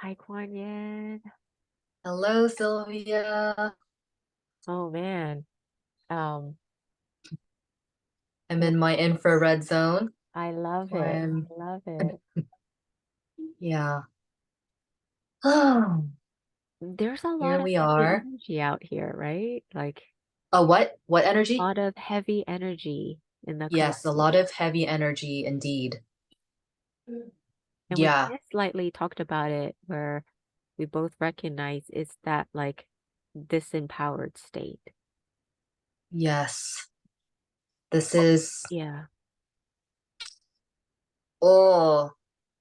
Hi, Kwonyin. Hello, Sylvia. Oh man. Um, I'm w- in my infrared zone I love where it. I'm, I love it. yeah. Oh, There's a lot here of we heavy are. energy out here, right? Like Oh, what? What a energy? lot of heavy energy in the Yes, a collective. lot of heavy energy indeed. And we Yeah, kind of slightly talked about it where we both recognize it's that like disempowered state. yes. This is, Yeah. oh,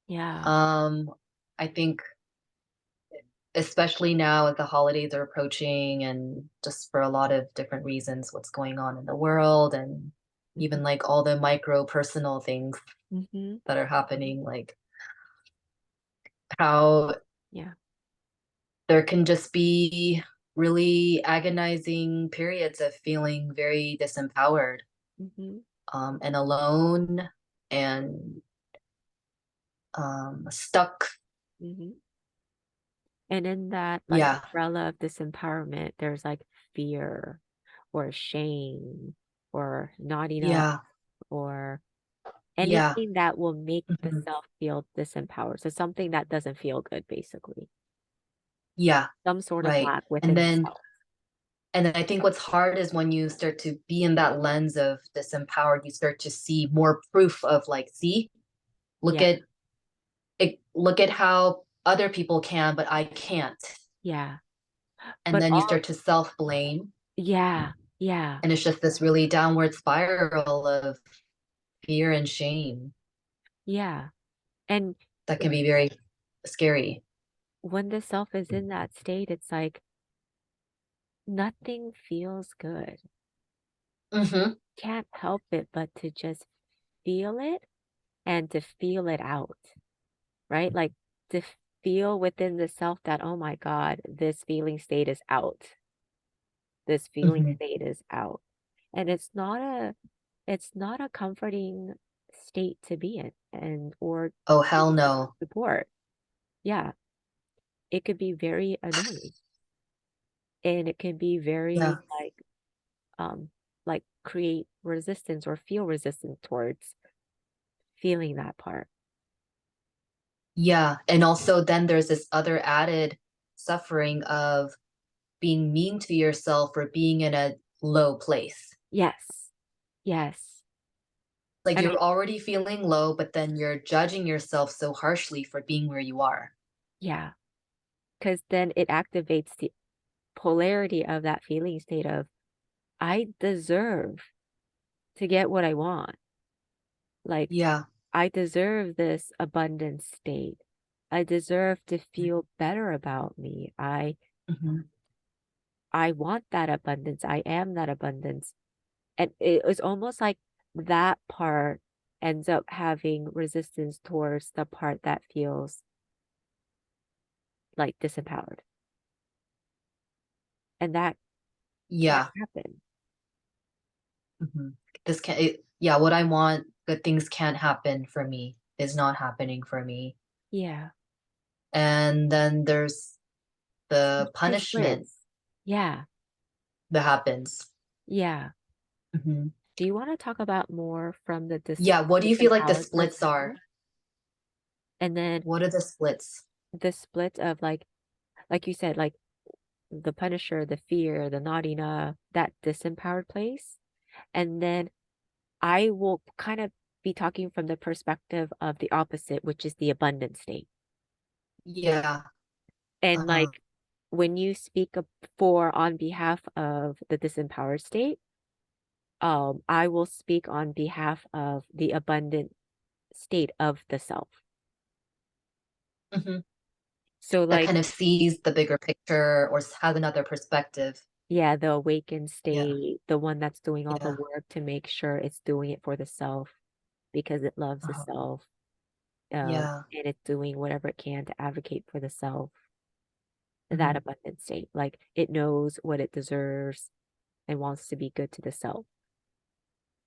Yeah. um, I think especially now as the holidays are approaching and just for a lot of different reasons, what's going on in the world and Mm-hmm. even like all the micro personal things Mm-hmm. that are happening, like how Yeah. there can just be really agonizing periods of feeling very disempowered, Mm-hmm. and alone and stuck. Mm-hmm. And in that like Yeah, umbrella of disempowerment, there's like fear or shame or not enough yeah, or yeah, anything that will make the mhm, self feel disempowered. So something that doesn't feel good, basically. yeah, Some sort of right. lack And within the then, self. and then I think what's hard is when you start to be in that lens of disempowered, you start to see more proof of like, see, look Yeah, at it, look at how other people can, but I can't. yeah. And But then you all start to self blame. yeah, yeah, And it's just this really downward spiral of fear and shame yeah. And that can be very scary. when the self is in that state, it's like nothing feels good. Hmm. Can't help it but to just feel it and to feel it out, right? Like to feel within the self that, oh my God, this feeling state is out. This feeling Hmm. state is out. And it's not a comforting state to be in and or Oh, to hell no. support. Yeah. It could be very annoying and it can be very Yeah. um like create resistance or feel resistance towards feeling that part. Yeah. And also, then there's this other added suffering of being mean to yourself for being in a low place. Yes. Yes. Like And you're I already feeling low, but then you're judging yourself so harshly for being where you are. yeah, because then it activates the polarity of that feeling state of I deserve to get what I want. Like Yeah. I deserve this abundant state. I deserve to feel better about me. Hmm. I want that abundance. I am that abundance. And it was almost like that part ends up having resistance towards the part that feels like disempowered. And that can't Yeah. happen. Hmm. This can, it, yeah, what I want, good things can't happen for me, is not happening for me. Yeah. And then there's the The punishment splits. Yeah. that happens. Yeah. Hmm. Do you want to talk about more from the Yeah, what do you feel like the disempowered splits are? perspective? And then What are the splits? the split of like you said, like the punisher, the fear, the not enough, that disempowered place. And then I will kind of be talking from the perspective of the opposite, which is the abundant state. Yeah. And Uh-huh. like when you speak for on behalf of the disempowered state, I will speak on behalf of the abundant state of the self. Hmm. So That like, kind of sees the bigger picture or has another perspective. yeah, the awakened Yeah. state, the one that's doing all the Yeah. work to make sure it's doing it for the self because it loves the Uh-huh. self, Yeah. and it's doing whatever it can to advocate for the self, that Hmm. abundant state. Like it knows what it deserves and wants to be good to the self.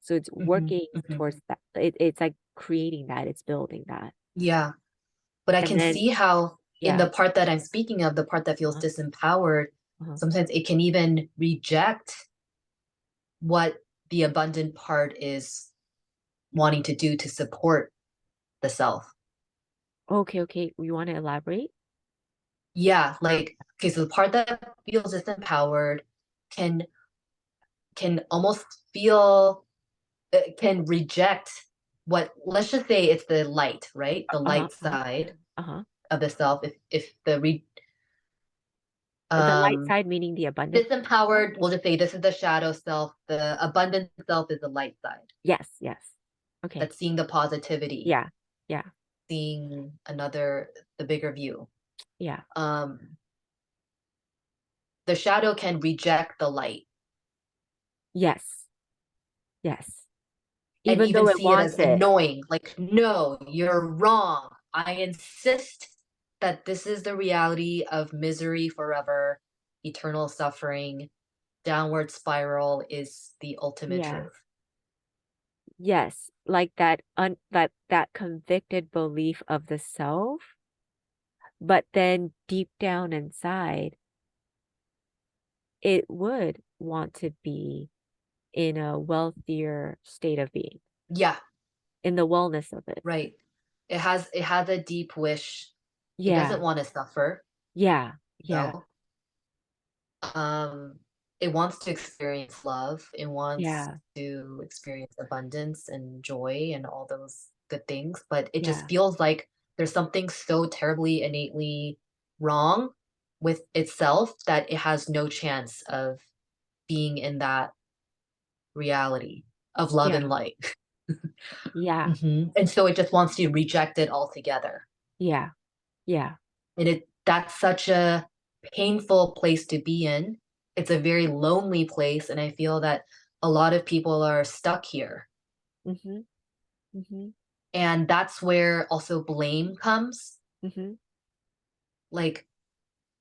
So it's Hmm. working Hmm. towards that. It's like creating that, it's building that. Yeah. But I And can then, see how, in Yeah. the part that I'm speaking of, the part that feels Uh-huh. disempowered, Uh-huh. sometimes it can even reject what the abundant part is wanting to do to support the self. Okay, okay. You want to elaborate? Yeah, like, okay, so the part that feels disempowered can almost feel can reject what, let's just say it's the light, right? The Uh-huh. light Uh-huh. side Uh-huh. of the self. If the The light um side meaning the abundant. disempowered, we'll just say this is the shadow self, the abundant self is the light side. Yes, yes. Okay. That's seeing the positivity, Yeah. Yeah. seeing the bigger view. Yeah. Um the shadow can reject the light Yes. Yes. and Even even though it see it as wants it. annoying. Like, no, you're wrong. I insist that this is the reality of misery forever, eternal suffering, downward spiral is the ultimate Yeah. truth. Yes. Like that convicted belief of the self, but then deep down inside, it would want to be in a wealthier state of being, Yeah, in the wellness of it. right. It has a deep wish. It doesn't Yeah. want to suffer, Yeah. you Yeah. know. Um, it wants to experience love. It wants Yeah. to experience abundance and joy and all those good things, but it just Yeah. feels like there's something so terribly innately wrong with itself that it has no chance of being in that reality of love and Yeah. light. Yeah. And so it just wants to reject it altogether. Yeah. Yeah. And that's such a painful place to be in. It's a very lonely place, and I feel that a lot of people are stuck here. Mhm. Mhm. And that's where also blame comes. Mhm. Like,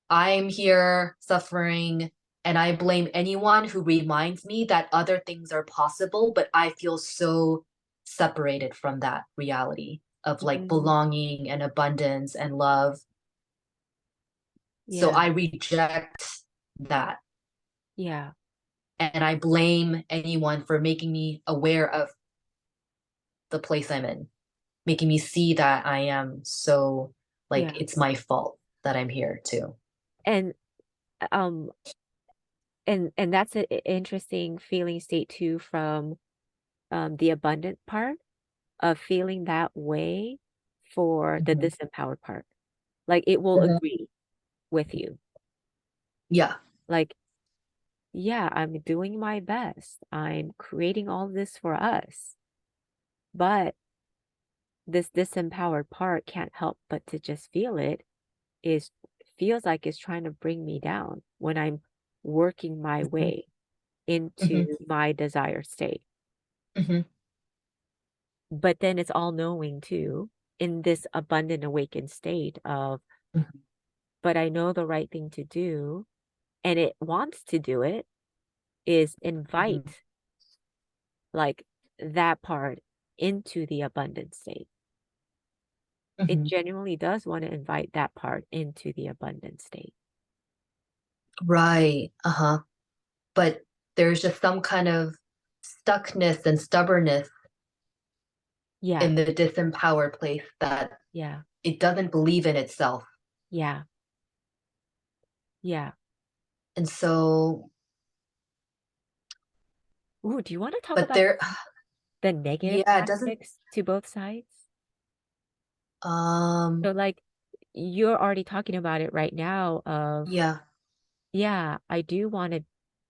I'm here suffering, and I blame anyone who reminds me that other things are possible, but I feel so separated from that reality of like Mhm. belonging and abundance and love. So Yeah. I reject that. Yeah. And I blame anyone for making me aware of the place I'm in, making me see that I am so, like, Yeah. it's my fault that I'm here too. And um and that's an interesting feeling state too from the abundant part of feeling that way for the Mhm. disempowered part. Like it will Mhm. agree with you. Yeah. Like, yeah, I'm doing my best. I'm creating all this for us. But this disempowered part can't help but to just feel it is feels like it's trying to bring me down when I'm working my Mhm. way into Mhm. my desired state. Mhm. But then it's all knowing too in this abundant awakened state of, Mhm. but I know the right thing to do and it wants to do it is Mhm. invite like that part into the abundant state. It Mhm. genuinely does want to invite that part into the abundant state. Right. Uh-huh. But there's just some kind of stuckness and stubbornness Yeah, in the disempowered place that yeah, it doesn't believe in itself. yeah, yeah. And so, Ooh, do you want to talk but about there, the negative yeah, it doesn't, aspects to both sides? um, So like you're already talking about it right now of, yeah, yeah, I do want to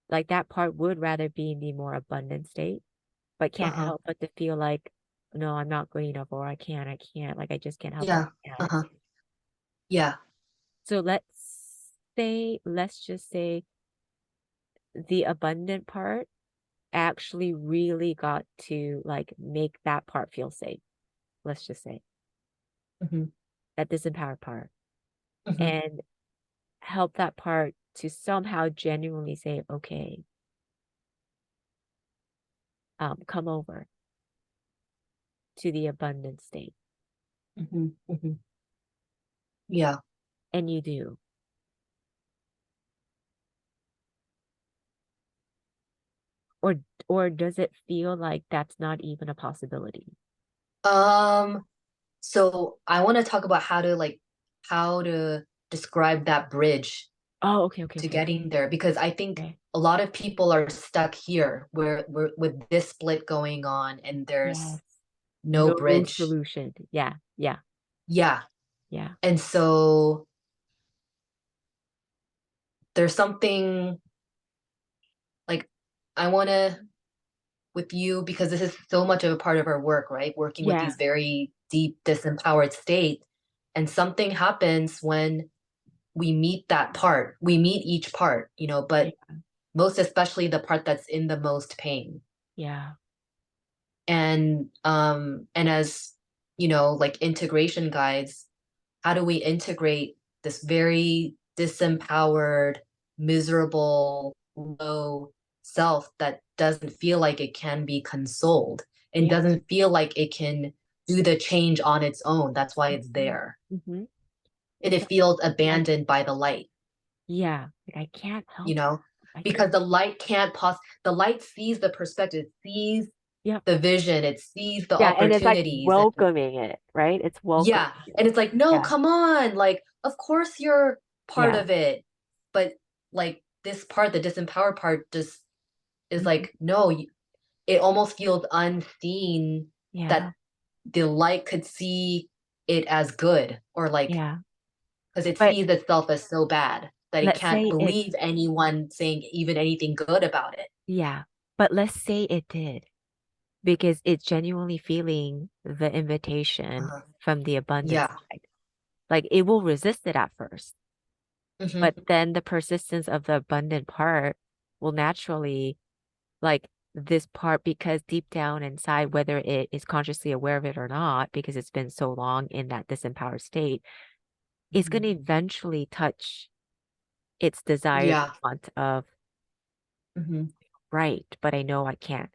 like that part would rather be in the more abundant state, but can't uh-huh, help but to feel like, no, I'm not good enough or I can't, like I just can't help it. yeah, I can't. uh-huh, yeah, So let's just say the abundant part actually really got to like make that part feel safe. Let's just say mhm, that disempowered part mhm, and help that part to somehow genuinely say, okay, come over to the abundant state. mhm, mhm, yeah. And you do. Or or does it feel like that's not even a possibility? Um, so I want to talk about how to describe that bridge Oh, okay, okay, to okay. getting there, because I think Okay. a lot of people are stuck here where we're with this split going on and there's Yes. no No bridge. solution. Yeah, yeah, Yeah. yeah, And so there's something like I want to with you, because this is so much of a part of our work, right? Working with yeah, these very deep disempowered states. And something happens when we meet that part. We meet each part, yeah, but most especially the part that's in the most pain. yeah, And as like integration guides, how do we integrate this very disempowered, miserable, low self that doesn't feel like it can be consoled and yeah. doesn't feel like it can do the change on its own? That's why it's Mm-hmm. there. Mm-hmm. And It's it feels like, abandoned by the light, yeah, like I can't you help it. know, I because can't. the light sees the perspective, sees Yep. the vision, it sees the Yeah, and it's like opportunities. And welcoming it, right? It's welcoming yeah. it. And it's like, no, Yeah, come on. Like, of course you're part yeah. of it. But like this part, the disempowered part, just is Mhm. like, no, it almost feels unseen that Yeah, the light could see it as good, or like, yeah. because it But sees itself as so bad that it let's can't say it, believe anyone saying even anything good about it. yeah. But let's say it did, because it's genuinely feeling the invitation Uh-huh. from the abundance Yeah. side. Like it will resist it at first, but Hmm. then the persistence of the abundant part will naturally, like this part, because deep down inside, whether it is consciously aware of it or not, because it's been so long in that disempowered state, is going Hmm. to eventually touch its desired Yeah. want of, Hmm. right, but I know I can't.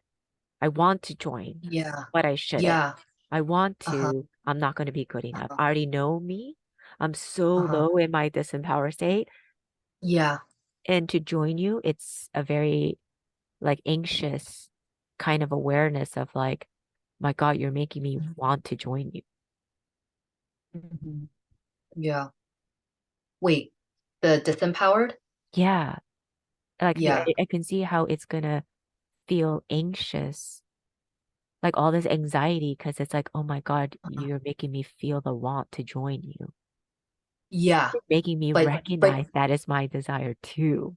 I want to join, Yeah. but I shouldn't. Yeah. I want Uh-huh. to, I'm not going to be good enough. Uh-huh. I already know me. I'm so Uh-huh. low in my disempowered state. Yeah. And to join you, it's a very like anxious kind of awareness of like, my God, you're making me want to join you. Hmm. Yeah. Wait, the disempowered? Yeah. Like Yeah. I can see how it's gonna feel anxious, like all this anxiety, because it's like, oh my God, Uh-huh. you're making me feel the want to join you. Yeah. You're making me But recognize that is my desire too.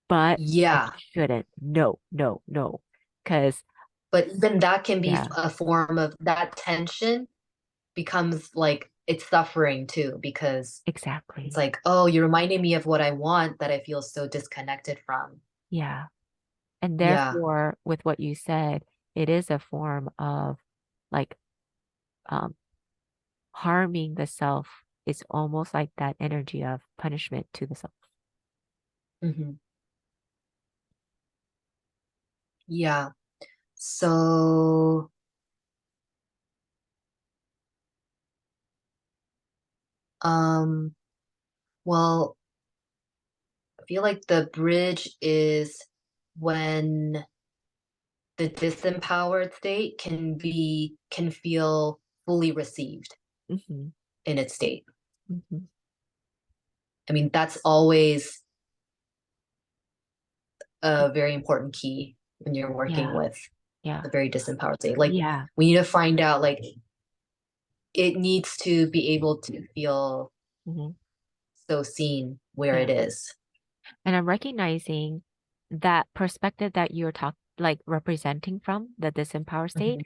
But I yeah. shouldn't. No, no, no. Because, But even that can be yeah, a form of that tension becomes like it's suffering too, because it's exactly. like, oh, you're reminding me of what I want that I feel so disconnected from. Yeah. And Yeah. therefore, with what you said, it is a form of like um, harming the self. It's almost like that energy of punishment to the self. Hmm. Yeah. So, um, well, I feel like the bridge is when the disempowered state can feel fully received Hmm. in its state. Hmm. I mean, that's always a very important key when you're working Yeah, with yeah, the very disempowered state. Like, yeah. we need to find out, like, it needs to be able to feel Hmm. so seen where Yeah. it is. And I'm recognizing that perspective that you're like representing from the disempowered state. Mhm.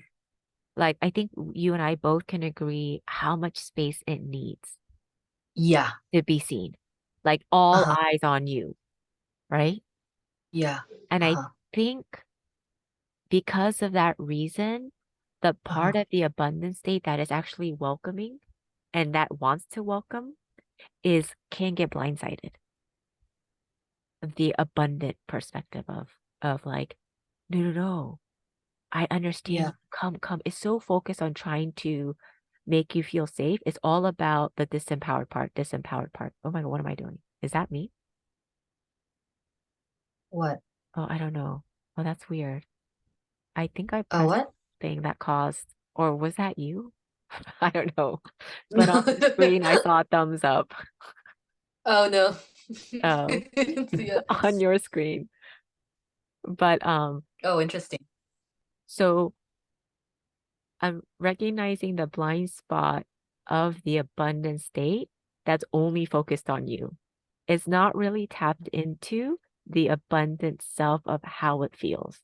Like, I think you and I both can agree how much space it needs Yeah. to be seen. Like, all Uh-huh. eyes on you, right? Yeah. And I Uh-huh. think because of that reason, the part Uh-huh. of the abundant state that is actually welcoming and that wants to welcome is can get blindsided. The abundant perspective of like, no, no, no. I understand Yeah. you. Come, come. It's so focused on trying to make you feel safe. It's all about the disempowered part, disempowered part. Oh my God, what am I doing? Is that me? What? Oh, I don't know. Oh, that's weird. I think I Oh, pressed what? thing that caused, or was that you? I don't know. But on the screen, I saw a thumbs up. Oh no. Oh, Yeah. on your screen. But Oh, interesting. so I'm recognizing the blind spot of the abundant state that's only focused on you. It's not really tapped into the abundant self of how it feels.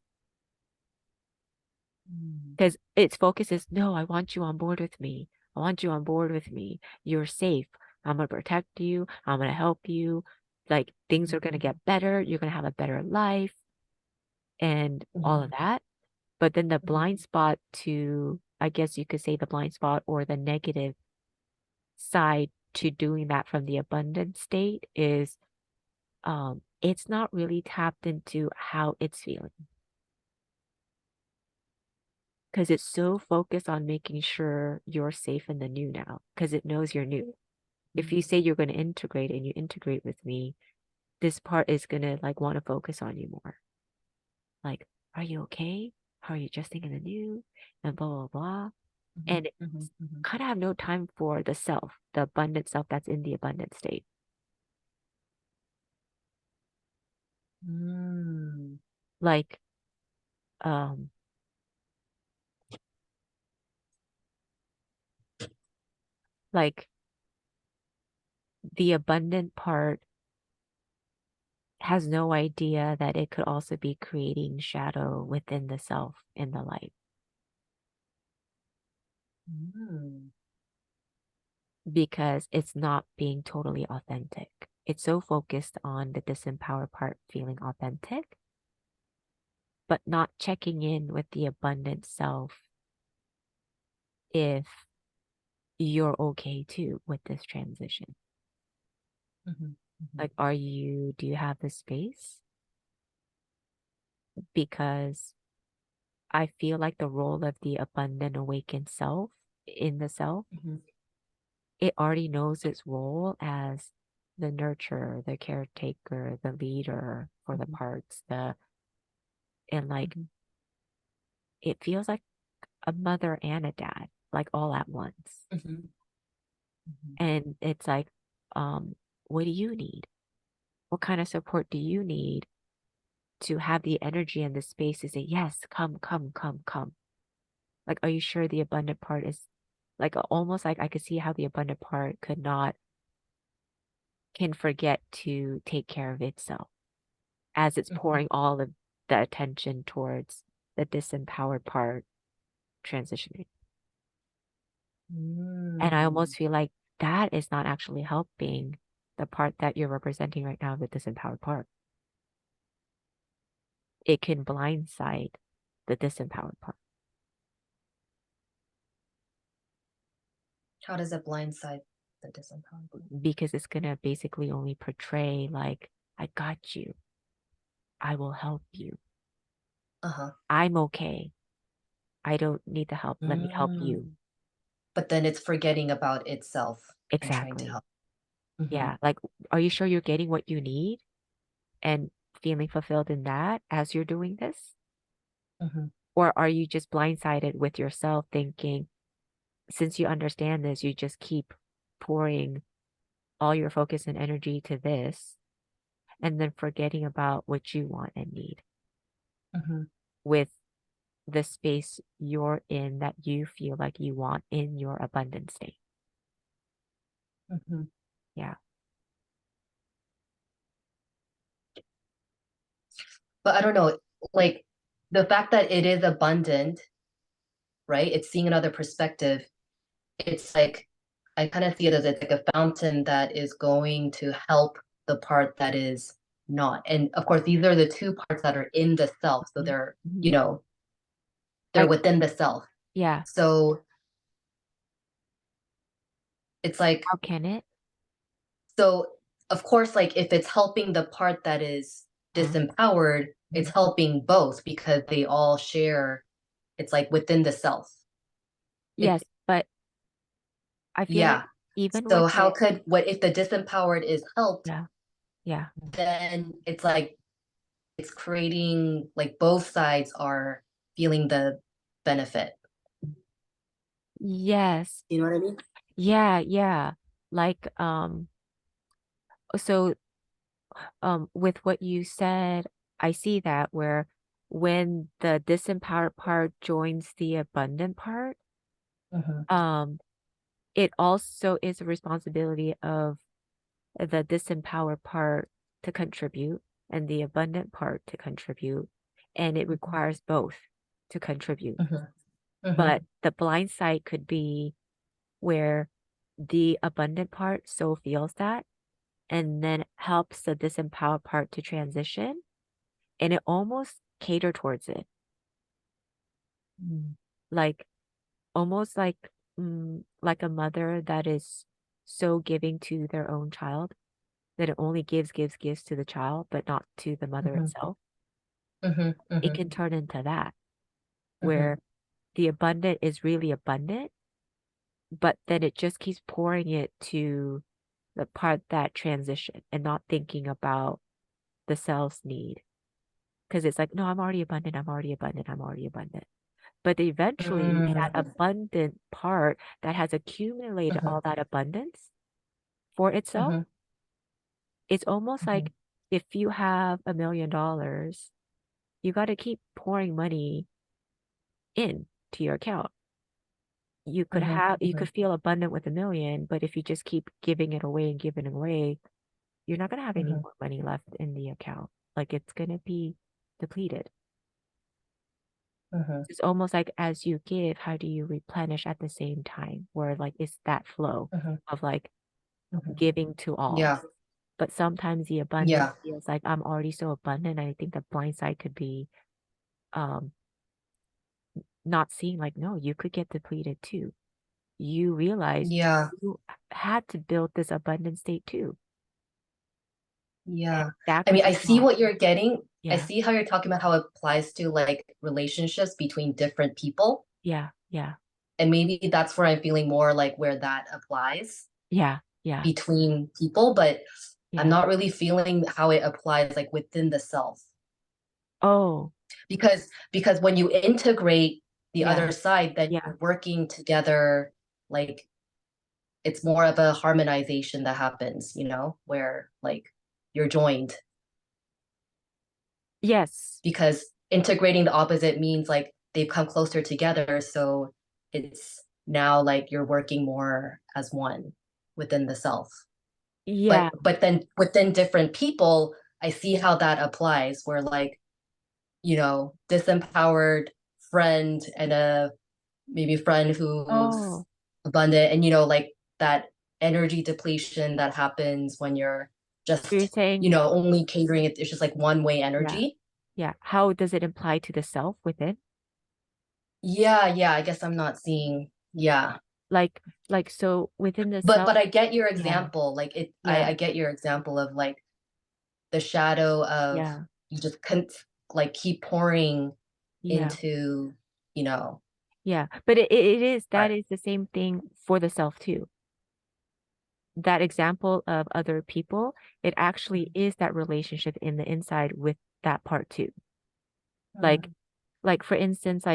Mm, Because its focus is, no, I want you on board with me. I want you on board with me. You're safe. I'm going to protect you. I'm going to help you. Like things are going to mhm, get better. You're going to have a better life and all of mhm, that. But then the mhm, blind spot to, I guess you could say the blind spot or the negative side to doing that from the abundant state is it's not really tapped into how it's feeling because it's so focused on making sure you're safe in the new now because it knows you're new. If you mhm, say you're going to integrate and you integrate with me, this part is going to like want to focus on you more. Like, are you okay? How are you adjusting in the new? And blah, blah, blah. mhm, And mhm, mhm. kind of have no time for the self, the abundant self that's in the abundant state. Mm, Like, um, like the abundant part has no idea that it could also be creating shadow within the self in the light mm, because it's not being totally authentic. It's so focused on the disempowered part feeling authentic, but not checking in with the abundant self if you're okay too with this transition. mhm, mhm, Like, do you have the space? Because I feel like the role of the abundant awakened self in the self, mhm, it already knows its role as the nurturer, the caretaker, the leader for the mhm, parts, and like mhm, it feels like a mother and a dad, like all at once. mhm, mhm, And it's like, um, what do you need? What kind of support do you need to have the energy and the space to say, yes, come, come, come, come? Like, are you sure the abundant part is like almost like I could see how the abundant part can forget to take care of itself as it's mhm, pouring all of the attention towards the disempowered part transitioning. And I mm. almost feel like that is not actually helping the part that you're representing right now, the disempowered part. It can blindside the disempowered part How does it blindside the disempowered? because it's going to basically only portray like, I got you. I will help you. Uh-huh. I'm okay. I don't need the help. Let me help you. Mm. But then it's forgetting about itself and trying to Exactly. help. Hmm. Yeah. Like, are you sure you're getting what you need and feeling fulfilled in that as you're doing this? Hmm. Or are you just blindsided with yourself thinking, since you understand this, you just keep pouring all your focus and energy to this and then forgetting about what you want and need Hmm. with the space you're in that you feel like you want in your abundant state. Hmm. Yeah. But I don't know, like the fact that it is abundant, right? It's seeing another perspective. It's like I kind of see it as it's like a fountain that is going to help the part that is not. And of course, these are the two parts that are in the self. So Mhm. they're, Mhm. they're Like, within the self. yeah, So it's like, how can it? so of course, like if it's helping the part that is Huh? disempowered, it's Mhm. helping both because they all share, it's like within the self. Yes, It, but I feel like Yeah. even with So how it, could what if the disempowered is helped, yeah, yeah. then it's like it's creating like both sides are feeling the benefit. Yes. You know what I mean? Yeah, yeah. Like, so with what you said, I see that where when the disempowered part joins the abundant part, Mhm, um, it also is a responsibility of the disempowered part to contribute and the abundant part to contribute. And it mhm, requires both to contribute. mhm, mhm, But the blind side could be where the abundant part so feels that and then helps the disempowered part to transition and it almost cater towards it. mm, Like almost like a mother that is so giving to their own child that it only gives to the child, but not to the mother mhm, itself. mhm, It mhm, can turn into that, mhm, where the abundant is really abundant, but then it just keeps pouring it to the part that transition and not thinking about the cell's need. Because it's like, no, I'm already abundant, I'm already abundant, I'm already abundant. But eventually, that mm, abundant part that has accumulated mhm, all that abundance for itself, mhm, it's almost mhm, like if you have $1 million, you got to keep pouring money in to your account. mhm, You mhm, could feel abundant with 1 million, but if you just keep giving it away and giving it away, you're not going to have any mhm, more money left in the account. Like it's going to be depleted. mhm, It's almost like as you give, how do you replenish at the same time? Where like it's that flow mhm, of like mhm. giving to all. Yeah, But sometimes the abundance yeah, feels like I'm already so abundant. I think the blind side could be um not seeing like, no, you could get depleted too. You realize yeah, you had to build this abundant state too. And yeah. that I could mean, I be see lost. what you're getting. I Yeah. see how you're talking about how it applies to like relationships between different people. Yeah. Yeah. And maybe that's where I'm feeling more like where that applies Yeah. Yeah. between people, but I'm Yeah. not really feeling how it applies like within the self. Oh, Because when you integrate the yeah. other side, then Yeah. you're working together, like it's more of a harmonization that happens, where like you're joined, Yes. because integrating the opposite means like they've come closer together, so it's now like you're working more as one within the self. Yeah. But then within different people, I see how that applies where like, disempowered friend and a maybe friend who's Oh, abundant, and like that energy depletion that happens when you're so you're just, saying, only catering it's just like one way yeah. energy. Yeah. How does it apply to the self within? Yeah, yeah, I guess I'm not seeing. Yeah. Like, so within the But self, I get your yeah. example. Like I Yeah. get your example of like the shadow of Yeah. you just couldn't like keep pouring Yeah. into, you know, Yeah. But it is, that right. is the same thing for the self too. That example of other people, it actually is that relationship in the inside with that part too. Like, Mhm, for instance,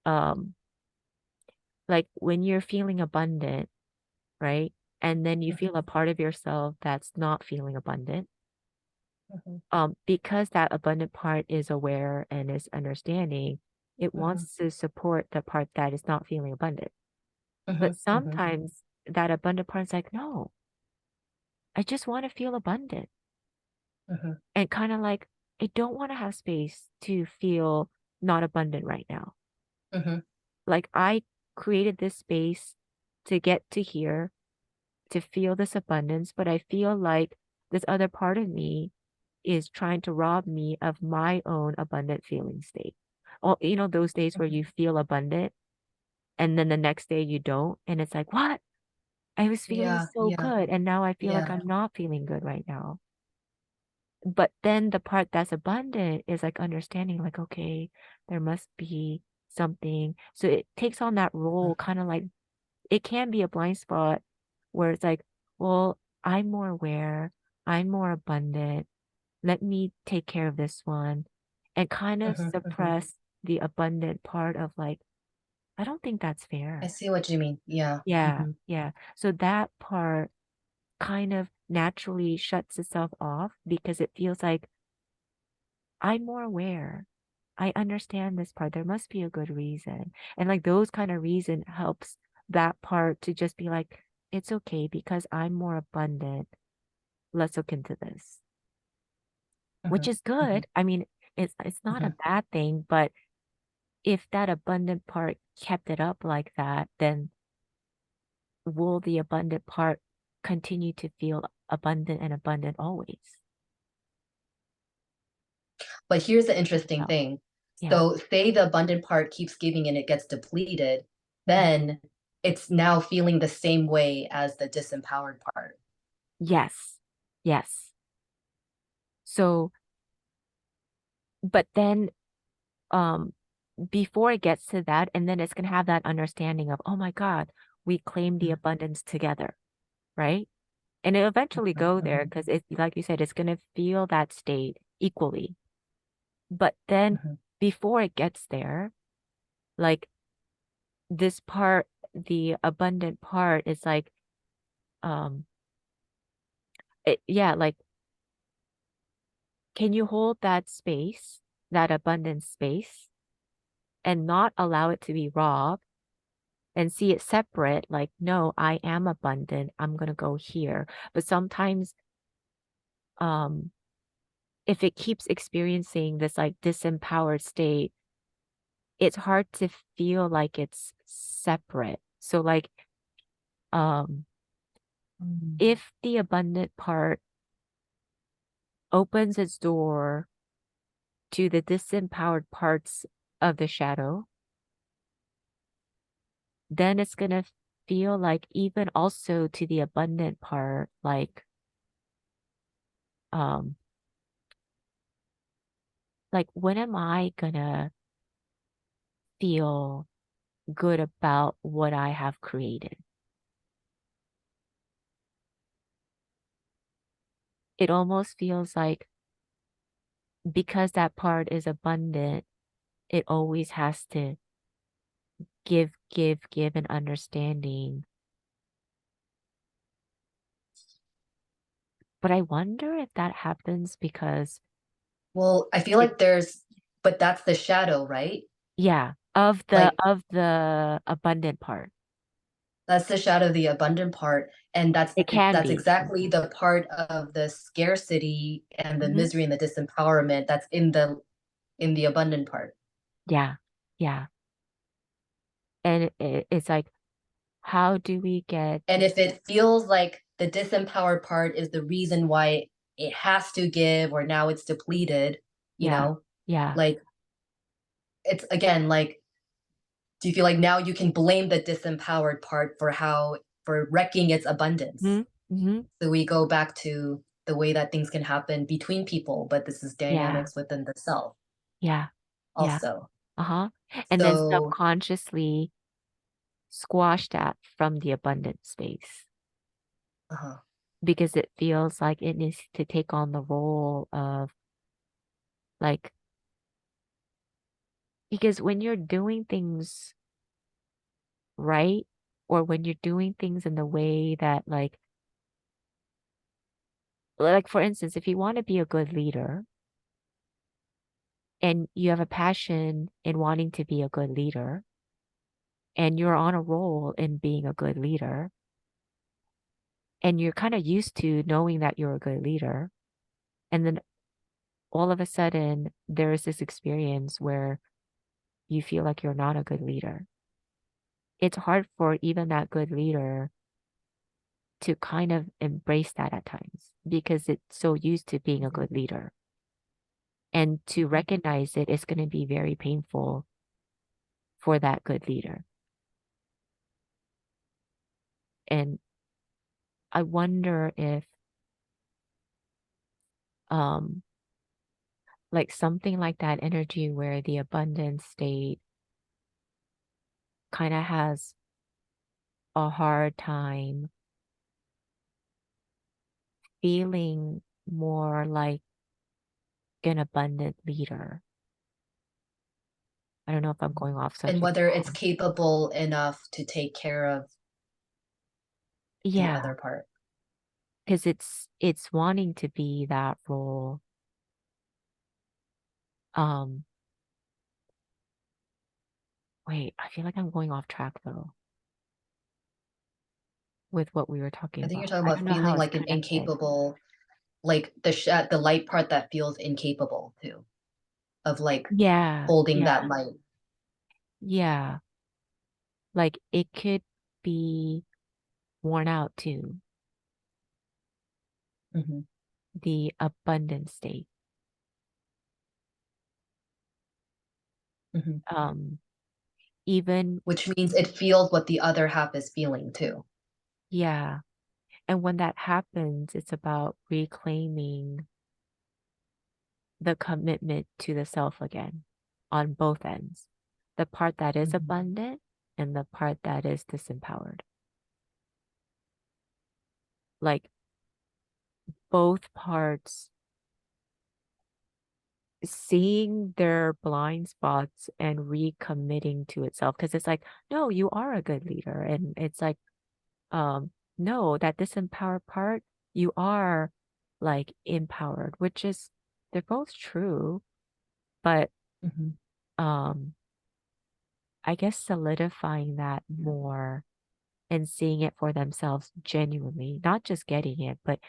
um, like when you're feeling abundant, right? And then you feel mhm, a part of yourself that's not feeling abundant. mhm, Because that abundant part is aware and is understanding, it mhm, wants to support the part that is not feeling abundant. But mhm, mhm, sometimes that abundant part is like, no, I just want to feel abundant. mhm, And kind of like, I don't want to have space to feel not abundant right now. mhm, Like I created this space to get to here, to feel this abundance, but I feel like this other part of me is trying to rob me of my own abundant feeling state. Oh, those days where mhm. you feel abundant and then the next day you don't. And it's like, what? I was feeling Yeah, so yeah, good. And now I feel like yeah. I'm not feeling good right now. But then the part that's abundant is like understanding, like, okay, there must be something. So it takes on that role, kind of like it can be a blind spot where it's like, well, I'm more aware, I'm more abundant. Let me take care of this one, and kind of Mhm, mhm. suppress the abundant part of like, I don't think that's I fair. see what you mean. Yeah. Yeah, Mhm. yeah. So that part kind of naturally shuts itself off because it feels like I'm more aware. I understand this part. There must be a good reason. And like those kind of reason helps that part to just be like, it's okay because I'm more abundant. Let's look into this. Which Mhm, is mhm, good. I mean, it's not a mhm. bad thing, but if that abundant part kept it up like that, then will the abundant part continue to feel abundant and abundant always? But here's the interesting Oh, thing. yeah. So say the abundant part keeps giving and it gets depleted, Mhm. then it's now feeling the same way as the disempowered part. Yes. Yes. So, but then, um, before it gets to that, and then it's gonna have that understanding of, oh my God, we claim the Mhm, abundance together, right? And it'll eventually mhm, go there mhm, because it, like you said, it's gonna feel that state equally. But then mhm. before it gets there, like this part, the abundant part is like, um, yeah, like, can you hold that space, that abundant space, and not allow it to be robbed and see it separate? Like, no, I am abundant. I'm gonna go here. But sometimes, um, if it keeps experiencing this like disempowered state, it's hard to feel like it's separate. So like, um, Mm. if the abundant part opens its door to the disempowered parts of the shadow, then it's gonna feel like even also to the abundant part, um, like when am I gonna feel good about what I have created? It almost feels like because that part is abundant, it always has to give an understanding. But I wonder if that happens because Well, I feel it, like but that's the shadow, right? yeah, Like of the abundant part. that's the shadow of the abundant part, and It can that's be. exactly the part of the scarcity and the Hmm. misery and the disempowerment that's in the abundant part. Yeah, yeah. And it's like, how do we get, And if it feels like the disempowered part is the reason why it has to give or now it's depleted, you yeah, know, yeah. like it's again like do you feel like now you can blame the disempowered part for for wrecking its abundance? Hmm. Hmm. So we go back to the way that things can happen between people, but this is Yeah, dynamics within the self yeah, yeah. also. Uh-huh. And then So subconsciously squash that from the abundant space uh-huh. because it feels like it needs to take on the role of like, because when you're doing things right, or when you're doing things in the way that like for instance, if you want to be a good leader and you have a passion in wanting to be a good leader and you're on a roll in being a good leader and you're kind of used to knowing that you're a good leader, and then all of a sudden there's this experience where you feel like you're not a good leader. It's hard for even that good leader to kind of embrace that at times because it's so used to being a Mhm, good leader. And to mhm. recognize it is going to be very painful for that good leader. And I wonder if um like something like that energy where the abundance state kind of has a hard time feeling more like an abundant leader. I don't know if I'm going off And subject whether at it's all. capable enough to take care of the Yeah, other part. because it's wanting to be that role. Um, wait, I feel like I'm going off track though with what we were talking I think you're about. talking I don't about know how feeling it's like an connected. incapable, like the light part that feels incapable too, of like Yeah, holding yeah, that light. yeah. Like it could be worn out too, Hmm. the abundant state. Hmm. Um, even, Which means it feels what the other half is feeling too. yeah. And when that happens, it's about reclaiming the commitment to the self again on both ends. The part that is Hmm. abundant and the part that is disempowered. Like both parts seeing their blind spots and recommitting to itself. Because it's like, no, you are a good leader. And it's like, no, that disempowered part, you are like empowered, which is they're both true, but Hmm. um I guess solidifying that more and seeing it for themselves genuinely, not just getting it, but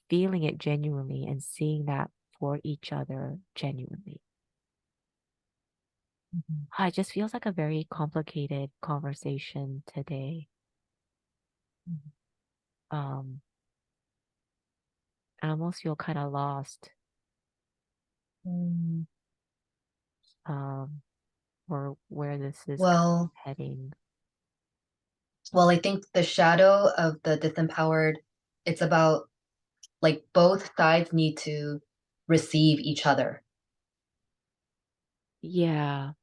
feeling it genuinely and seeing that for each other genuinely. Hmm. It just feels like a very complicated conversation today. Um, I almost feel kind of lost, Mm. um, for where this is kind of Well, heading. well, I think the shadow of the disempowered, it's about like both sides need to receive each other. Yeah.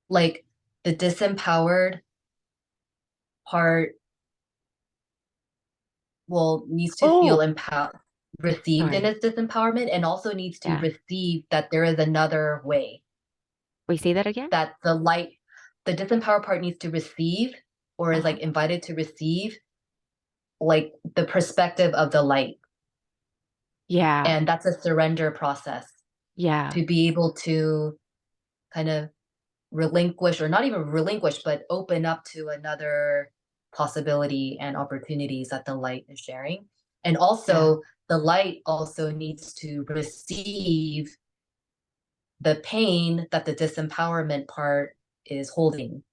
Like the disempowered part will needs to feel Oh, empowered, received in sorry. its disempowerment, and also needs to Yeah. receive that there is another way, Wait, say that again? that the disempowered part needs to receive, or is Uh-huh. like invited to receive, like the perspective of the light. Yeah. And that's a surrender process Yeah. to be able to kind of relinquish, or not even relinquish, but open up to another possibility and opportunities that the light is sharing. And Yeah. also, the light also needs to receive the pain that the disempowerment part is holding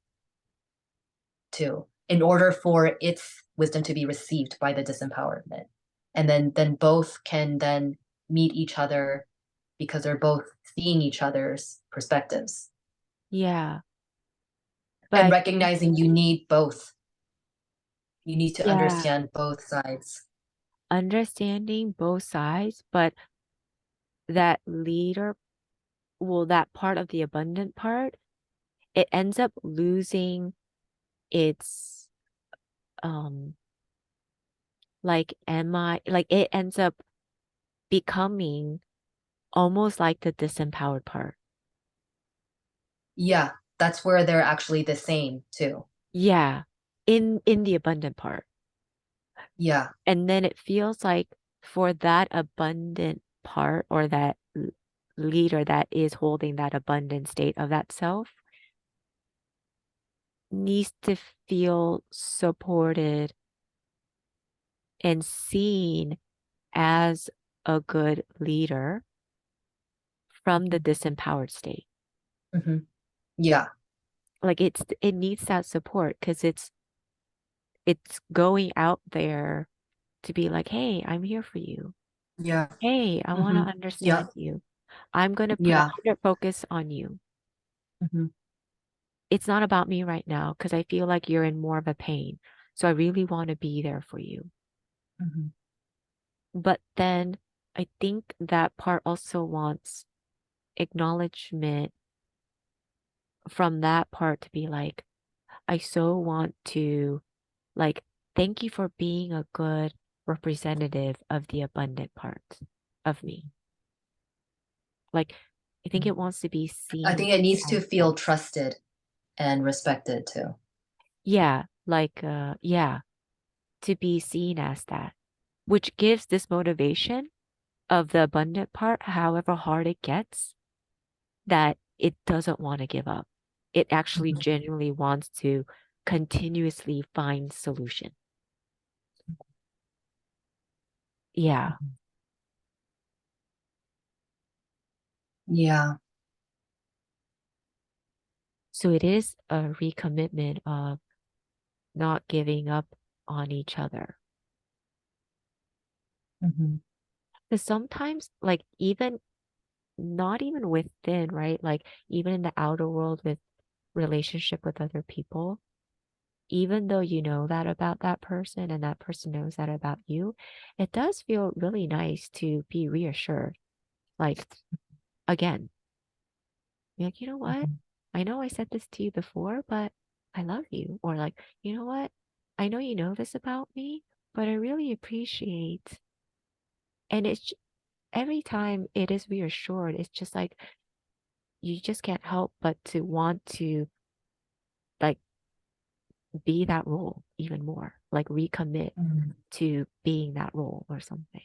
to, in order for its wisdom to be received by the disempowerment. And then both can then meet each other because they're both seeing each other's perspectives Yeah. But and I think, recognizing you need both. You need to yeah, understand both sides. understanding both sides, but that leader, well, that part of the abundant part, it ends up losing its, um, like, like, it ends up becoming almost like the disempowered part. Yeah, that's where they're actually the same too. Yeah. In the abundant part. Yeah. And then it feels like for that abundant part or that leader that is holding that abundant state of that self needs to feel supported and seen as a good leader from the disempowered state. Hmm. Yeah. Like it needs that support because it's going out there to be like, hey, I'm here for you. Yeah. Hey, I want to Hmm. Yeah. understand you. I'm going to put Yeah. 100 focus on you. Hmm. It's not about me right now because I feel like you're in more of a pain. So I really want to be there for you. Hmm. But then I think that part also wants acknowledgement from that part to be like, I so want to like thank you for being a good representative of the abundant part of me. Like, I think it wants to be I seen think it needs to as that. feel trusted and respected too. Yeah, like, yeah, to be seen as that, which gives this motivation of the abundant part, however hard it gets, that it doesn't want to give up. It actually Mhm. genuinely wants to continuously find solution. Yeah. Mhm. Yeah. So it is a recommitment of not giving up on each other. Mhm. Because sometimes, like, even not even within, right? Like, even in the outer world with relationship with other people, even though you know that about that person and that person knows that about you, it does feel really nice to be reassured. Like, again, you're like, you know what? Mhm. I know I said this to you before, but I love you. Or like, you know what? I know you know this about me, but I really appreciate. And every time it is reassured, it's just like you just can't help but to want to like be that role even more, like recommit Mhm. to being that role or something.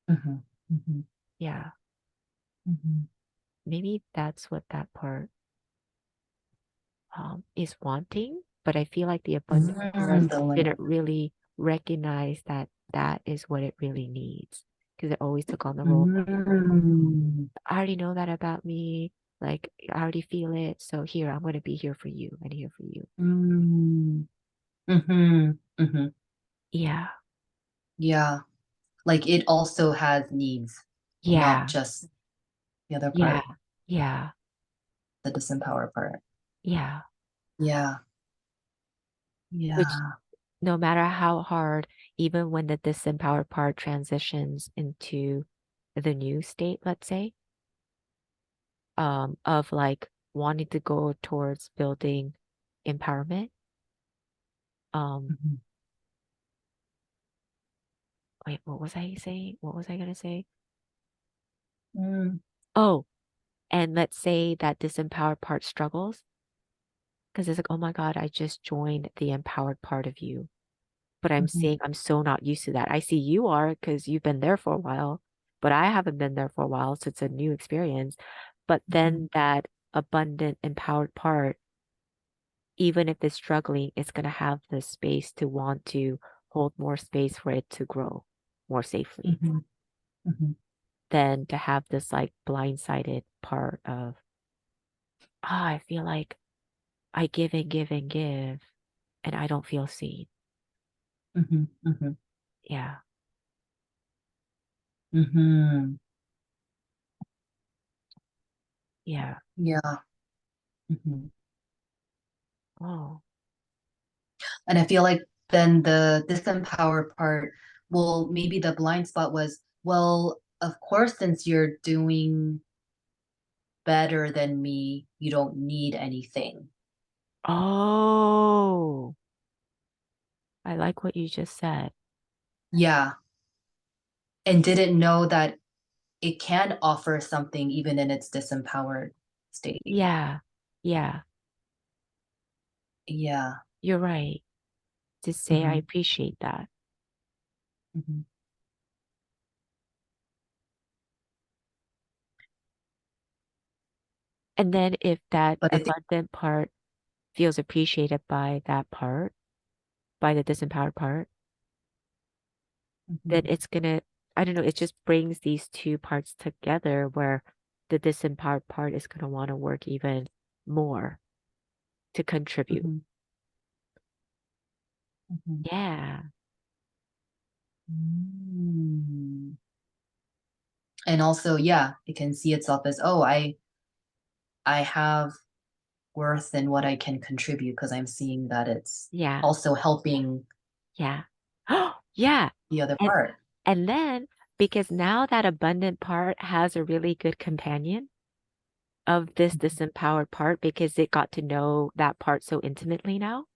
Mhm. Mhm. Yeah. Mhm. Maybe that's what that part is wanting, but I feel like the abundant part The didn't limit. really recognize that that is what it really needs because it always took on the role. Mm. I already know that about me. Like, I already feel it. So here, I'm going to be here for you and here for you. Mm. Mhm. Mhm. Yeah. Yeah. Like it also has needs, not Yeah. just the other Yeah. part, Yeah. the disempowered part. Yeah. Yeah. Which, Yeah. no matter how hard, even when the disempowered part transitions into the new state, let's say, of like wanting to go towards building empowerment. Um, Mhm. wait, what was I saying? What was I gonna say? Mm. Oh, and let's say that disempowered part struggles because it's like, oh my God, I just joined the empowered part of you. But I'm Mhm. seeing I'm so not used to that. I see you are because you've been there for a while, but I haven't been there for a while, so it's a new experience. But Mhm. then that abundant, empowered part, even if it's struggling, it's gonna have the space to want to hold more space for it to grow more safely Mhm. Mhm. than to have this like blindsided part of, ah, I feel like I give and give and give and I don't feel seen. Mhm. Mhm. Yeah. Mhm. Yeah. Yeah. Mhm. Oh. And I feel like then the disempowered part, well, maybe the blind spot was, well, of course, since you're doing better than me, you don't need anything. Oh. I like what you just said. Yeah. And didn't know that it can offer something even in its disempowered state. Yeah. Yeah. Yeah. You're right. To say I Hmm. appreciate that. Hmm. And then if that But I think, abundant part feels appreciated by that part, by the disempowered part, then mhm, it's gonna, I don't know, it just brings these two parts together where the disempowered part is gonna want to work even more to contribute. mhm, mhm. Yeah. Mm. And also, yeah, it can see itself as, oh, I have worth in what I can contribute because I'm seeing that it's Yeah. also helping Yeah. Oh, yeah. the other And part. and then because now that abundant part has a really good companion of this Mhm, disempowered part because it got to know that part so intimately now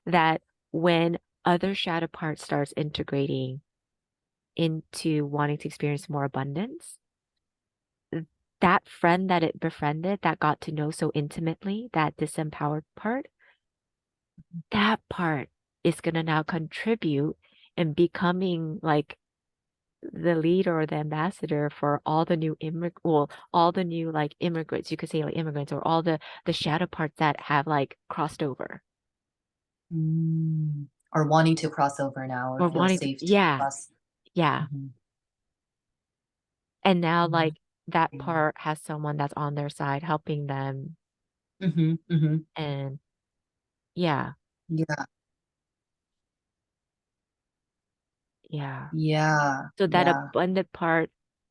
that when other shadow part starts integrating into wanting to experience more abundance, that friend that it befriended, that got to know so intimately, that disempowered part, that part is going to now contribute and becoming like the leader or the ambassador for all the new all the new like immigrants, you could say like immigrants, or all the shadow parts that have like crossed over Or wanting to cross over now or or feel wanting to, safe to yeah, cross. yeah. Mhm. And now like that Mhm. part has someone that's on their side helping them. Mhm. Mhm. And yeah, Yeah. yeah. Yeah. So that Yeah. abundant part,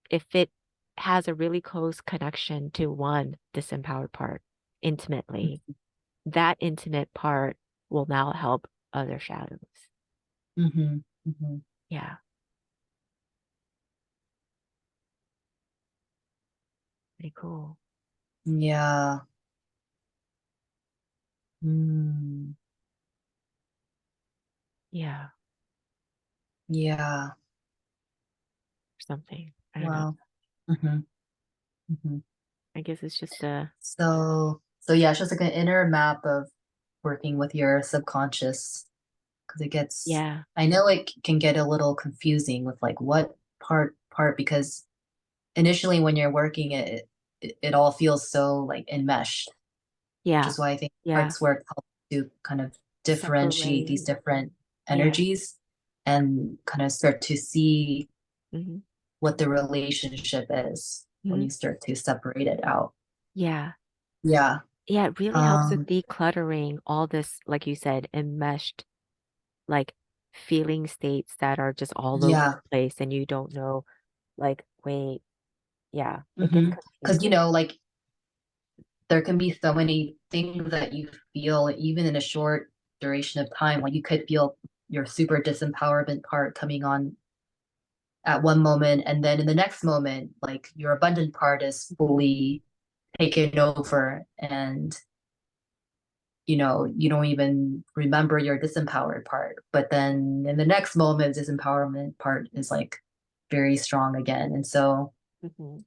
if it has a really close connection to one disempowered part intimately, that intimate part will now help other shadows. Mhm. Mhm. Yeah, pretty cool. Yeah. Mm. Yeah, Yeah. something. I don't know. Wow. Mhm. Mhm. I guess it's just a, So yeah, it's just like an inner map of working with your subconscious because it gets, yeah, I know it can get a little confusing with like what part because initially when you're working it all feels so like enmeshed, which yeah, is why I think yeah. parts work help to kind of differentiate these Separate. different Yeah. energies and kind of start to see Hmm. what the relationship is when Hmm. you start to separate it out. Yeah. Yeah. Yeah, it really helps with Um, decluttering all this, like you said, enmeshed like feeling states that are just all over yeah. the place and you don't know, like, wait, yeah, it gets Because confusing. like there can be so many things that you feel even in a short duration of time. Like you could feel your super disempowerment part coming on at one moment, and then in the next moment, like your abundant part is Mhm. fully taken over, and you don't even remember your disempowered part. But then in the next moment, disempowerment part is like very strong again. And so, Mhm.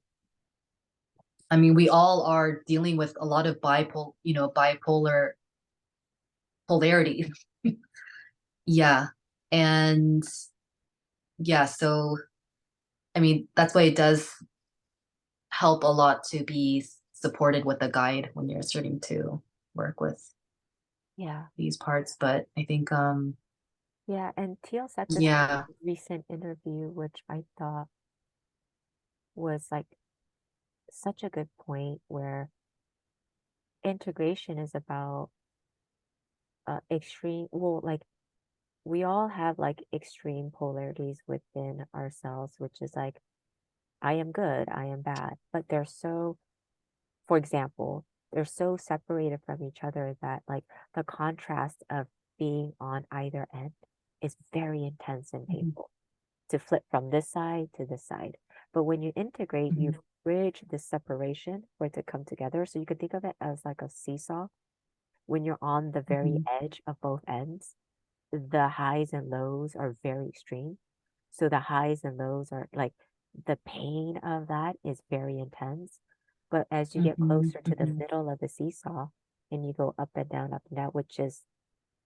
I mean, we all are dealing with a lot of bipolar polarity. Yeah. And yeah, so I mean, that's why it does help a lot to be supported with a guide when you're starting to work with Yeah. these parts. But I think Yeah. And Teal said this in yeah. a recent interview, which I thought was like such a good point where integration is about extreme, well, like we all have like extreme polarities within ourselves, which is like, I am good, I am bad, but they're so, for example, they're so separated from each other that like the contrast of being on either end is very intense and Mhm, painful to flip from this side to this side. But when you integrate, you mhm, bridge this separation for it to come together. So you could think of it as like a seesaw. When you're on the very mhm, edge of both ends, the highs and lows are very extreme. So the highs and lows are like the pain of that is very intense. But as you get mhm, closer to the mhm, middle of the seesaw and you go up and down, which is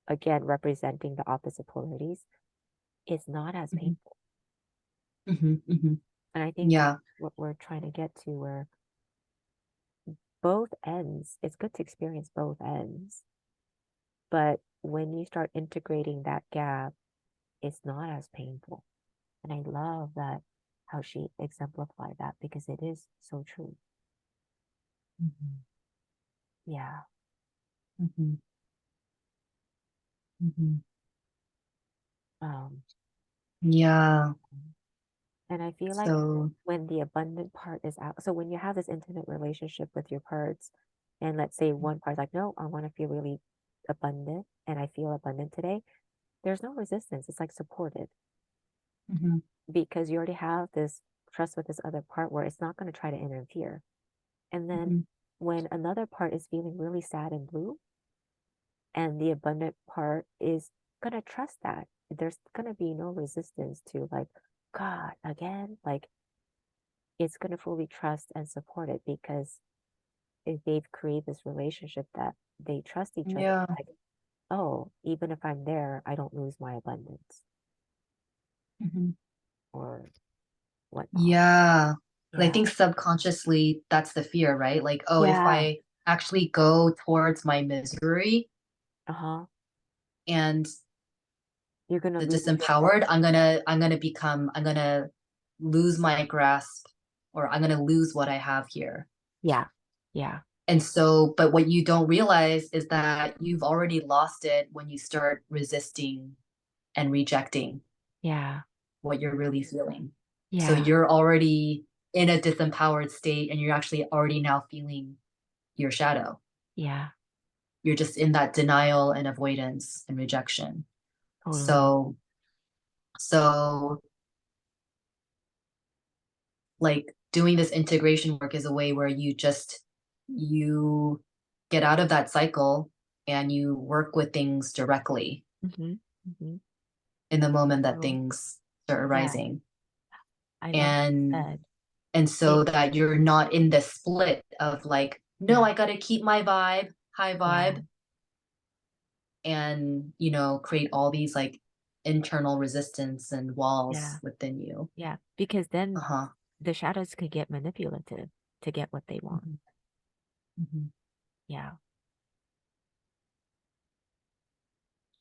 again representing the opposite polarities, it's not as mhm, painful. mhm, mhm. And I think that's Yeah. what we're trying to get to, where both ends, it's good to experience both ends. But when you start integrating that gap, it's not as painful. And I love that how she exemplified that because it is so true. Mhm, Yeah. mhm, mhm. Um, Yeah. and I feel like So when the abundant part is out, so when you have this intimate relationship with your parts, and let's say one part's like, no, I want to feel really abundant and I feel abundant today, there's no resistance. It's like supported mhm, because you already have this trust with this other part where it's not going to try to interfere. And then mhm, when another part is feeling really sad and blue, and the abundant part is gonna trust that. There's gonna be no resistance to like, God, again, like it's gonna fully trust and support it because if they've created this relationship that they trust each other, Yeah. like, oh, even if I'm there, I don't lose my abundance Mhm. or whatnot. Yeah. 'Cause I Yeah. think subconsciously that's the fear, right? Like, oh, if Yeah. I actually go towards my misery Uh-huh. and You're gonna the lose yourself. disempowered, I'm gonna lose my grasp, or I'm gonna lose what I have here. Yeah. Yeah. And so, but what you don't realize is that you've already lost it when you start resisting and rejecting Yeah. what you're really feeling. So Yeah. you're already in a disempowered state and you're actually already now feeling your shadow. Yeah. You're just in that denial and avoidance and rejection. Totally. So, so like doing this integration work is a way where you get out of that cycle and you work with things directly Mm-hmm. Mm-hmm. in the moment that So things start yeah, arising. I love what you and said. and It so that you're not in the split of like, no, yeah, I got to keep my vibe, high yeah, vibe, and create all these like internal resistance and yeah, walls within you. yeah. Because then Uh-huh. the shadows could get manipulative to get what they want. Mhm. Mhm. Yeah.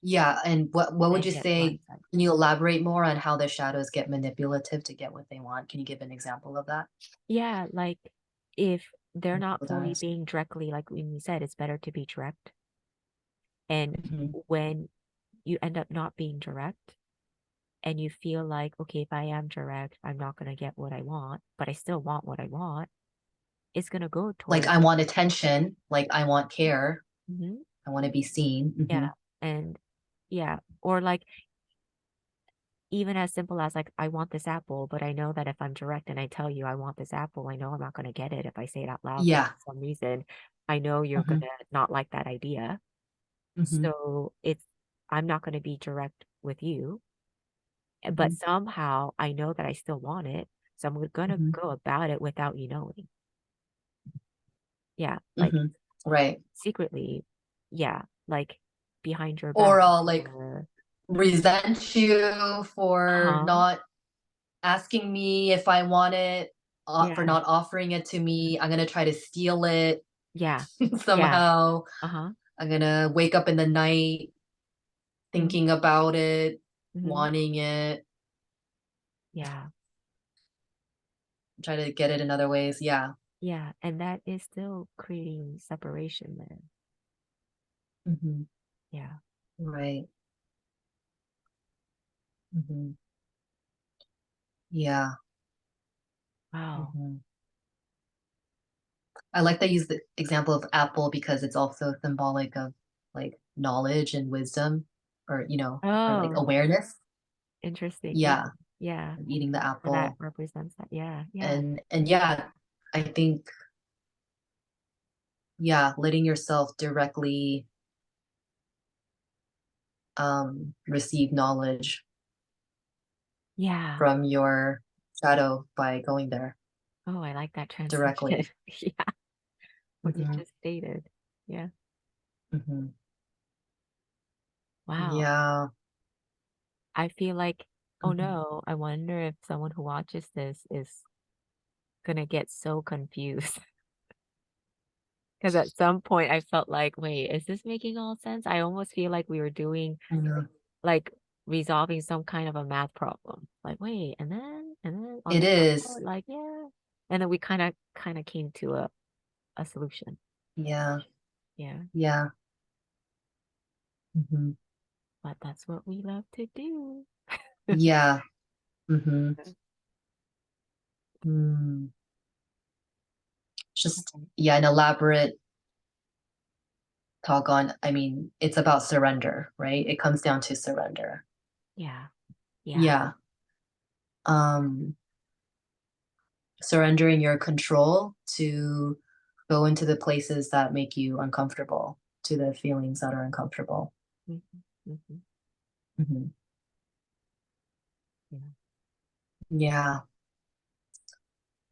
Yeah, and what would And you get say? blindsided. Can you elaborate more on how the shadows get manipulative to get what they want? Can you give an example of that? Yeah, like if they're not fully Does. being directly, like when you said, it's better to be direct. And Mhm. when you end up not being direct and you feel like, okay, if I am direct, I'm not going to get what I want, but I still want what I want, it's going to go Like, towards, I want attention, like I want care, mhm, I want to be seen. yeah. Mhm. And yeah, or like even as simple as like, I want this apple, but I know that if I'm direct and I tell you I want this apple, I know I'm not going to get it if I say it out loud because Yeah. for some reason I know you're going Mhm. to not like that idea. Mhm. So I'm not going to be direct with you, but Mhm. somehow I know that I still want it. So I'm going to Mhm. go about it without you knowing. Yeah. Like Mhm. Right. secretly. Yeah. Like behind your back Or I'll like or, resent you for uh-huh. not asking me if I want it, for Yeah. not offering it to me. I'm gonna try to steal it Yeah. Yeah. somehow. Uh-huh. I'm gonna wake up in the night Mm-hmm. thinking about it, Mm-hmm. wanting it, Yeah. try to get it in other ways. Yeah. Yeah, and that is still creating separation there. Hmm. Yeah. Right. Hmm. Yeah. Wow. Hmm. I like that you use the example of apple because it's also symbolic of like knowledge and wisdom, or or like Oh, awareness. interesting. Yeah. Yeah, Yeah. eating the So that apple. represents that. Yeah. Yeah. And yeah, I think, yeah, letting yourself directly receive knowledge Yeah. from your shadow by going there Oh, I like that translation. directly. Yeah. What you Hmm. just stated. Yeah. Hmm. Wow. Yeah. I feel like, oh Hmm. no, I wonder if someone who watches this is gonna get so confused. Because at some point I felt like, wait, is this making all sense? I almost feel like we were doing Hmm. like resolving some kind of a math problem. Like, wait, and then on It the is. chart, like, yeah. And then we kind of came to a solution. Yeah. Yeah. Yeah. Hmm. But that's what we love to do. Yeah. Hmm. Yeah. Mm. Just, Okay. yeah, an elaborate talk on, I mean, it's about surrender, right? It comes down to surrender. Yeah. Yeah. Yeah. Um, Surrendering your control to go into the places that make you uncomfortable, to the feelings that are uncomfortable. Hmm. Hmm. Mhm. Yeah. Yeah.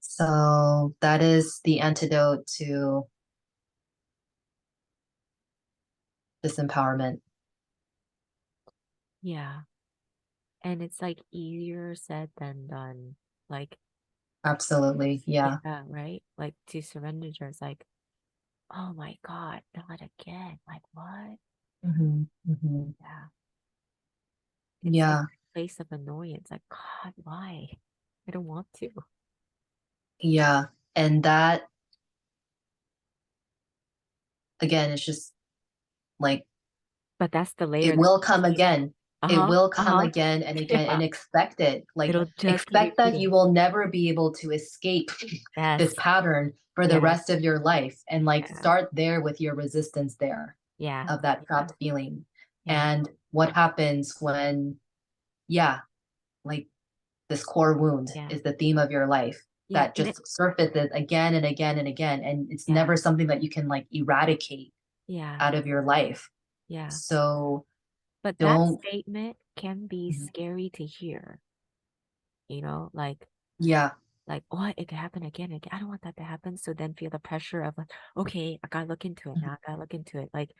So that is the antidote to disempowerment. Yeah. And it's like easier said than done. Like, Absolutely. Yeah. yeah, right? Like to surrender to it's like, oh my God, not again. Like what? Hmm. Hmm. Yeah. It's like Yeah. a place of annoyance. Like, God, why? I don't want to. Yeah. And that, again, it's just like But that's the it layer that will keeps come you. again. It Uh-huh. will come Uh-huh. again and again, Yeah. and expect it. Like, It'll just keep expect that you repeating. will never be able to escape this Yes. pattern for the Yes. rest of your life. And like, Yeah. start there with your resistance there Yeah. of that Yeah. trapped feeling. Yeah. And what happens when, yeah, like this core wound Yeah. is the theme of your life Yeah. that And it, just surfaces again and again and again. And it's yeah. never something that you can like eradicate Yeah. out of your life. Yeah. So But that don't, statement can be mhm, scary to hear, you know, yeah. like, what? It could happen again and again. I don't want that to happen. So then feel the pressure of like, okay, I gotta look into it now. I gotta look into it. Like,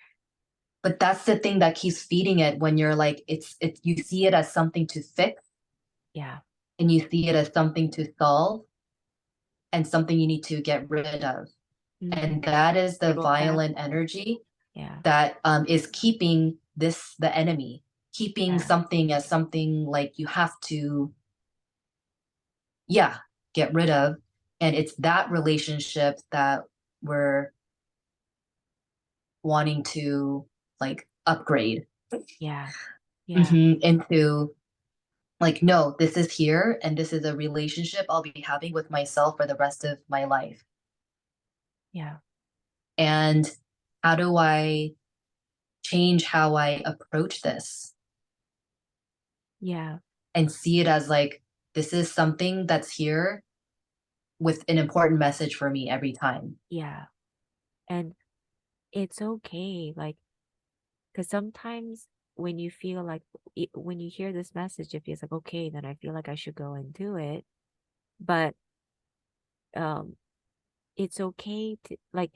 But that's the thing that keeps feeding it when you're like, it's, you see it as something to fix yeah. and you see it as something to solve and something you need to get rid of. Mm-hmm. And that is the It will pass. violent energy Yeah. that is keeping this the enemy, keeping Yeah. something as something like you have to, yeah, get rid of. And it's that relationship that we're wanting to like upgrade, Yeah. Yeah. into like, no, this is here and this is a relationship I'll be having with myself for the rest of my life. Yeah. And how do I change how I approach this Yeah. and see it as like, this is something that's here with an important message for me every time. Yeah. And it's okay. Like, because sometimes when you feel like, when you hear this message, it feels like, okay, then I feel like I should go and do it. But, um, it's okay to like,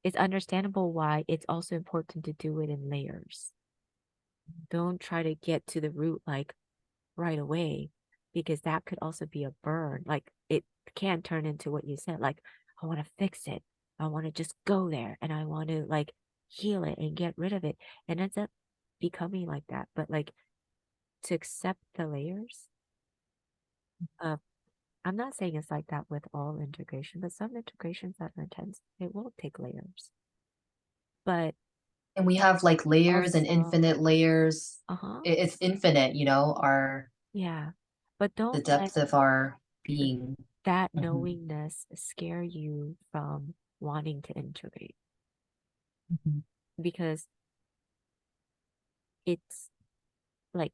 it's understandable why it's also important to do it in layers. Don't try to get to the root like right away because that could also be a burn. Like it can turn into what you said, like, I want to fix it. I want to just go there and I want to like heal it and get rid of it. And ends up becoming like that. But like to accept the layers of, I'm not saying it's like that with all integration, but some integrations that are intense, it will take layers. But And we have like layers and also, infinite layers. uh-huh, It's infinite, our yeah. But the don't let depth of our being. that Mhm, knowingness scare you from wanting to integrate mhm, because it's like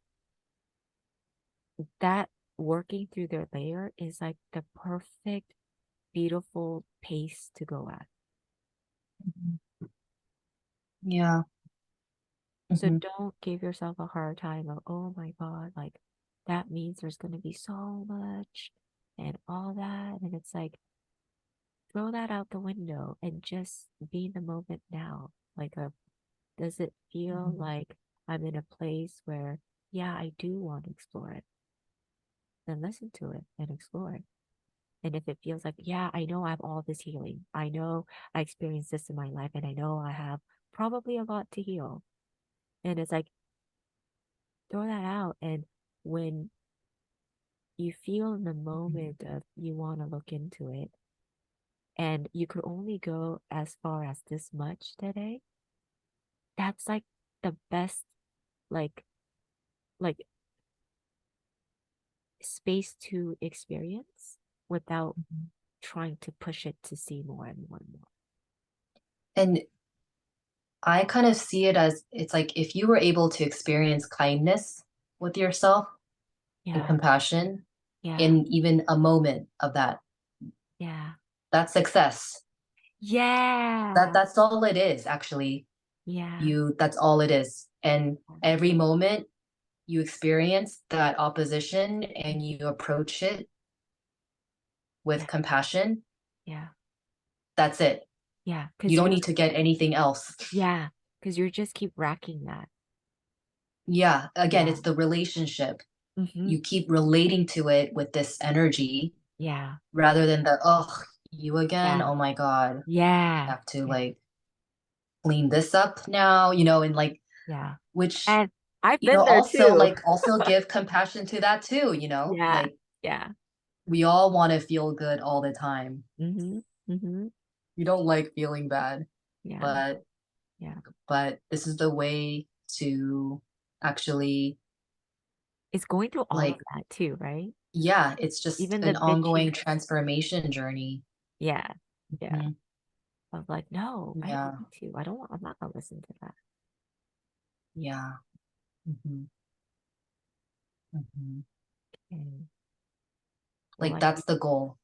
that working through their layer is like the perfect, beautiful pace to go at. mhm. Yeah. So Mhm, don't give yourself a hard time of, oh my God, like that means there's going to be so much and all that. And it's like, throw that out the window and just be in the moment now. Like does it feel mhm, like I'm in a place where, yeah, I do want to explore it? Then listen to it and explore it. And if it feels like, yeah, I know I have all this healing. I know I experienced this in my life and I know I have probably a lot to heal. And it's like, throw that out. And when you feel in the mhm. moment of you want to look into it and you could only go as far as this much today, that's like the best, like, like space to experience without Mhm. trying to push it to see more and more and more. And I kind of see it as it's like if you were able to experience kindness with yourself and Yeah, compassion yeah, in even a moment of that, yeah, that's success. yeah, That's all it is, actually. yeah, That's all it is. And every moment you experience that opposition and you approach it with Yeah. compassion, Yeah. that's it. Yeah. You Because don't you're, need to get anything else. yeah. Because you're just keep racking that. Yeah, again, Yeah. it's the relationship. Mm-hmm. You keep relating to it with this energy Yeah. rather than the, oh, you again? Yeah. Oh my God. Yeah. Have to Yeah. like clean this up now, and like, Yeah. which, And I've been there also too. like also give compassion to that too, Yeah. like Yeah. we all want to feel good all the time. Mm-hmm. Mm-hmm. We don't like feeling bad, Yeah. but Yeah. this is the way to actually It's going through all of like, that too, right? yeah, it's just Even the an ongoing bitchiness. transformation journey. Yeah. Yeah. Mhm. I was like, no, I don't Yeah, need to. I don't want, I'm not gonna listen to that. yeah. Hmm. Hmm. And well, Like like, that's the goal.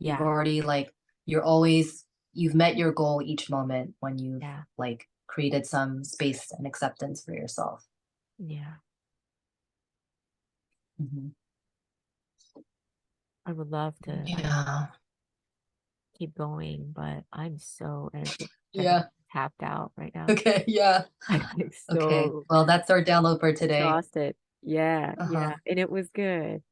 You've yeah. already like you've met your goal each moment when you've Yeah. like created some space and acceptance for yourself. Yeah. Hmm. I would love to Yeah. keep going, but I'm so Yeah. tapped out right now. Okay. Yeah. I'm like Okay. so Well, that's our download for today. exhausted. Yeah, Uh-huh. yeah. And it was good.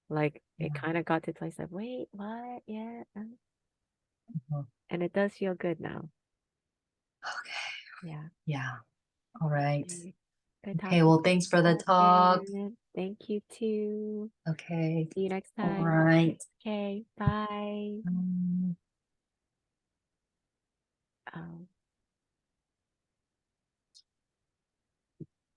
Like it Yeah. kind of got to a place like, wait, what? Yeah. Uh-huh. And it does feel good now. Okay. Yeah. Yeah. All right. Okay. Good Okay. talking Well, to thanks for the you talk. again. Thank you too. Okay. See you next All time. right. Okay. Bye. Um, Oh.